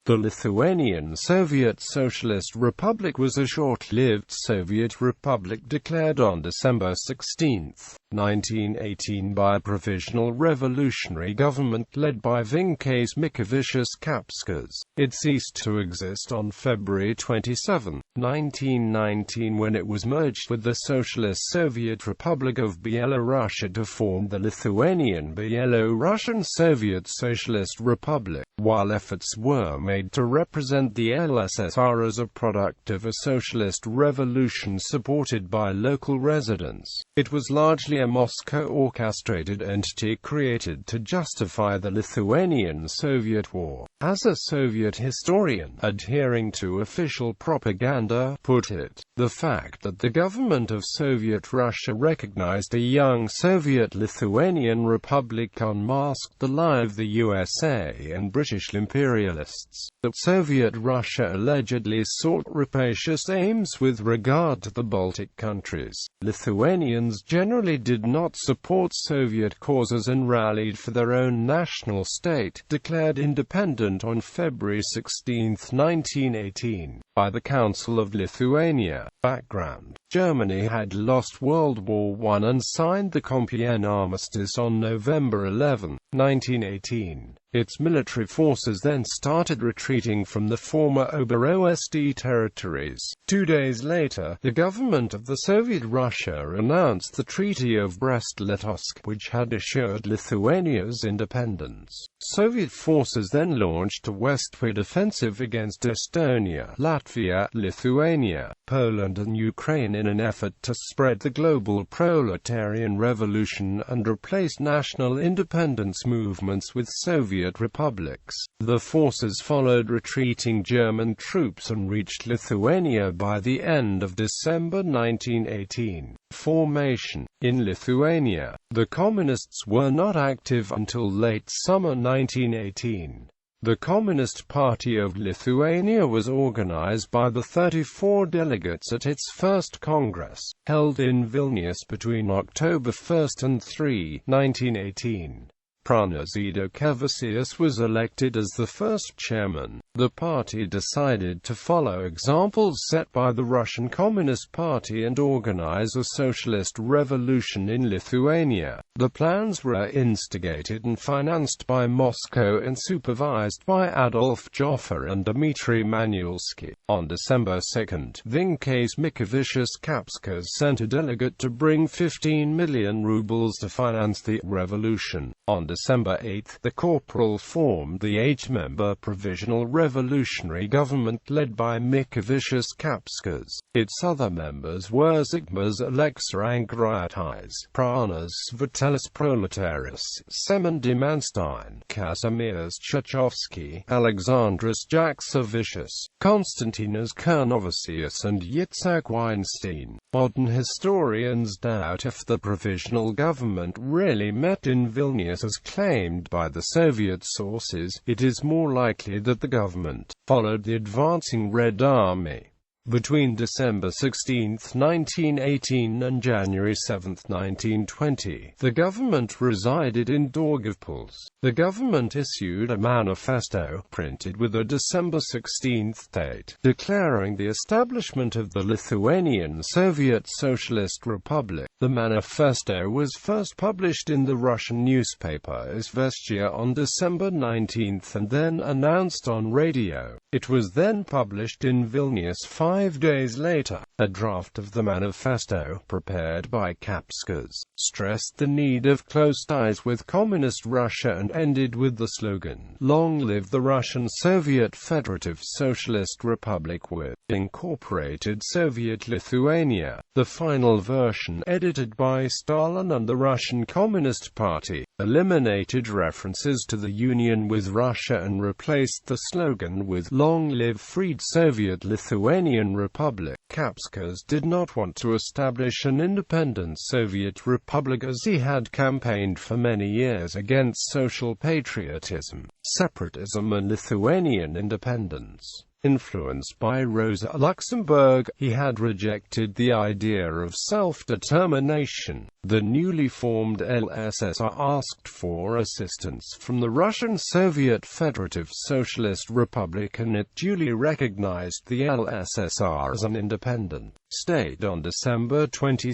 The Lithuanian Soviet Socialist Republic was a short-lived Soviet republic declared on December 16, 1918 by a provisional revolutionary government led by Vincas Mickevičius-Kapsukas. It ceased to exist on February 27, 1919 when it was merged with the Socialist Soviet Republic of Byelorussia to form the Lithuanian Byelorussian Soviet Socialist Republic. While efforts were made to represent the LSSR as a product of a socialist revolution supported by local residents, it was largely a Moscow-orchestrated entity created to justify the Lithuanian Soviet War. As a Soviet historian, adhering to official propaganda, put it, the fact that the government of Soviet Russia recognized a young Soviet Lithuanian Republic unmasked the lie of the USA and British imperialists, that Soviet Russia allegedly sought rapacious aims with regard to the Baltic countries. Lithuanians generally did not support Soviet causes and rallied for their own national state, declared independent on February 16, 1918, by the Council of Lithuania. Background: Germany had lost World War I and signed the Compiègne Armistice on November 11, 1918. Its military forces then started retreating from the former War.As territories. 2 days later, the government of the Soviet Russia announced the Treaty of Brest-Litovsk, which had assured Lithuania's independence. Soviet forces then launched a westward offensive against Estonia, Latvia, Lithuania, Poland and Ukraine in an effort to spread the global proletarian revolution and replace national independence movements with Soviet republics. The forces followed retreating German troops and reached Lithuania by the end of December 1918. Formation: in Lithuania, the Communists were not active until late summer 1918. The Communist Party of Lithuania was organized by the 34 delegates at its first Congress, held in Vilnius between October 1 and 3, 1918. Pranas Kevasius was elected as the first chairman. The party decided to follow examples set by the Russian Communist Party and organize a socialist revolution in Lithuania. The plans were instigated and financed by Moscow and supervised by Adolf Joffa and Dmitry Manuelsky. On December 2, Vincas Mickevičius-Kapsukas sent a delegate to bring 15 million rubles to finance the revolution. On December 8, the corporal formed the 8-member provisional revolutionary government led by Mickevičius-Kapsukas. Its other members were Zigmas Alexa Angraitis, Pranas Vitalis Proletarius, Semon Dimanstein, Kazimierz Tchaikovsky, Alexandras Jaksavicius, Konstantinas Kernovasius and Yitzhak Weinstein. Modern historians doubt if the provisional government really met in Vilnius as claimed by the Soviet sources. It is more likely that the government followed the advancing Red Army. Between December 16, 1918 and January 7, 1920, the government resided in Daugavpils. The government issued a manifesto, printed with a December 16 date, declaring the establishment of the Lithuanian Soviet Socialist Republic. The manifesto was first published in the Russian newspaper Izvestia on December 19 and then announced on radio. It was then published in Vilnius 5 days later. A draft of the manifesto, prepared by Kapsukas, stressed the need of close ties with Communist Russia and ended with the slogan, "Long live the Russian Soviet Federative Socialist Republic with incorporated Soviet Lithuania." The final version, edited by Stalin and the Russian Communist Party, eliminated references to the union with Russia and replaced the slogan with "Long live freed Soviet Lithuanian Republic." Kapsukas did not want to establish an independent Soviet republic as he had campaigned for many years against social patriotism, separatism and Lithuanian independence. Influenced by Rosa Luxemburg, he had rejected the idea of self-determination. The newly formed LSSR asked for assistance from the Russian Soviet Federative Socialist Republic, and it duly recognized the LSSR as an independent state on December 22.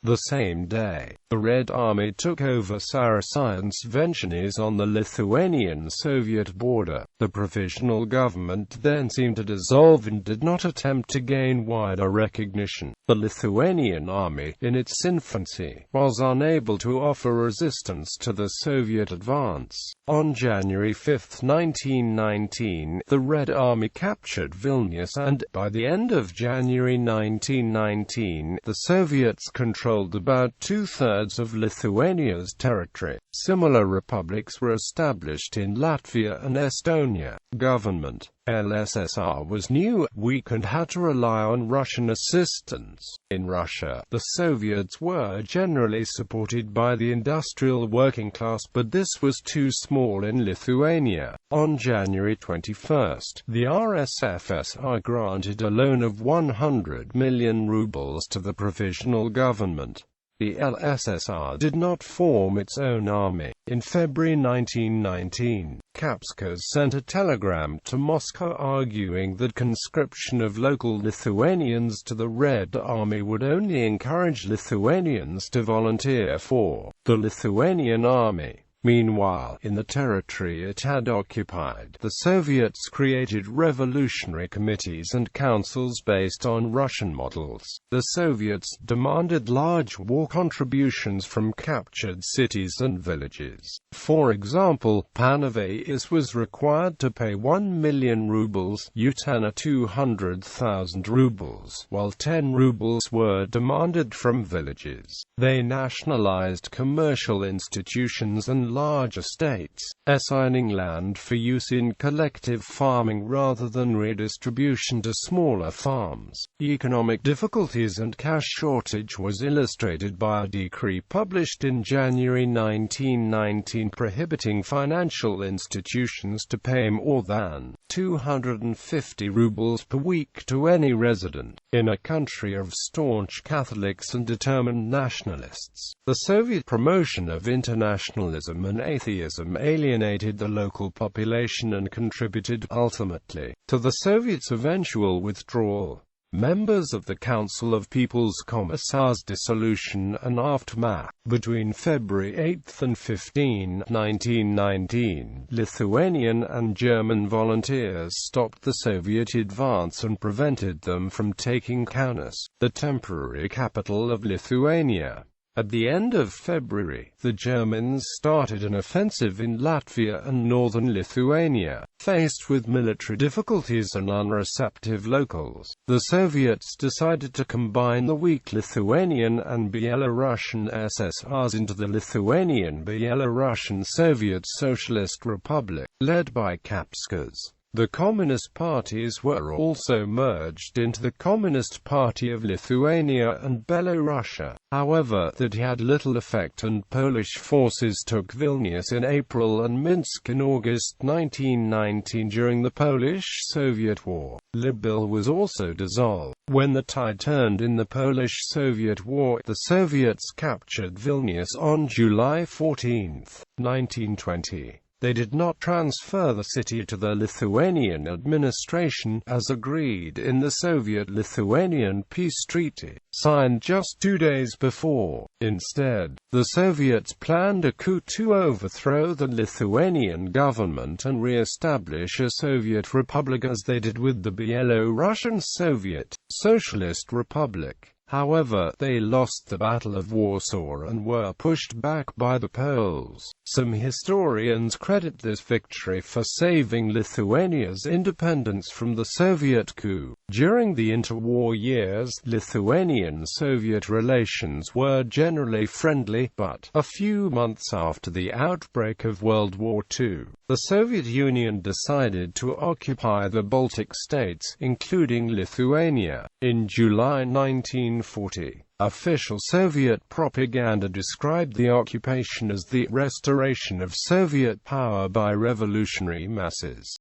The same day, the Red Army took over Sarasyansk on the Lithuanian Soviet border. The provisional government then seemed to dissolve and did not attempt to gain wider recognition. The Lithuanian army, in its infancy, was unable to offer resistance to the Soviet advance. On January 5, 1919, the Red Army captured Vilnius, and, by the end of January 1919, the Soviets controlled about two-thirds of Lithuania's territory. Similar republics were established in Latvia and Estonia. Government LSSR was new, weak, and had to rely on Russian assistance. In Russia, the Soviets were generally supported by the industrial working class, but this was too small in Lithuania. On January 21, the RSFSR granted a loan of 100 million rubles to the provisional government. The LSSR did not form its own army. In February 1919, Kapsukas sent a telegram to Moscow arguing that conscription of local Lithuanians to the Red Army would only encourage Lithuanians to volunteer for the Lithuanian Army. Meanwhile, in the territory it had occupied, the Soviets created revolutionary committees and councils based on Russian models. The Soviets demanded large war contributions from captured cities and villages. For example, Panevėžys was required to pay 1 million rubles, Utena 200,000 rubles, while 10 rubles were demanded from villages. They nationalized commercial institutions and large estates, assigning land for use in collective farming rather than redistribution to smaller farms. Economic difficulties and cash shortage was illustrated by a decree published in January 1919 prohibiting financial institutions to pay more than 250 rubles per week to any resident. In a country of staunch Catholics and determined nationalists, the Soviet promotion of internationalism and atheism alienated the local population and contributed, ultimately, to the Soviets' eventual withdrawal. Members of the Council of People's Commissars' dissolution and aftermath. Between February 8 and 15, 1919, Lithuanian and German volunteers stopped the Soviet advance and prevented them from taking Kaunas, the temporary capital of Lithuania. At the end of February, the Germans started an offensive in Latvia and northern Lithuania. Faced with military difficulties and unreceptive locals, the Soviets decided to combine the weak Lithuanian and Byelorussian SSRs into the Lithuanian Byelorussian Soviet Socialist Republic, led by Kapsukas. The Communist parties were also merged into the Communist Party of Lithuania and Byelorussia. However, that had little effect, and Polish forces took Vilnius in April and Minsk in August 1919 during the Polish-Soviet War. Libil was also dissolved. When the tide turned in the Polish-Soviet War, the Soviets captured Vilnius on July 14, 1920. They did not transfer the city to the Lithuanian administration, as agreed in the Soviet-Lithuanian peace treaty, signed just 2 days before. Instead, the Soviets planned a coup to overthrow the Lithuanian government and re-establish a Soviet republic, as they did with the Byelorussian Soviet Socialist Republic. However, they lost the Battle of Warsaw and were pushed back by the Poles. Some historians credit this victory for saving Lithuania's independence from the Soviet coup. During the interwar years, Lithuanian-Soviet relations were generally friendly, but a few months after the outbreak of World War II, the Soviet Union decided to occupy the Baltic states, including Lithuania. In July 1940, official Soviet propaganda described the occupation as the restoration of Soviet power by revolutionary masses.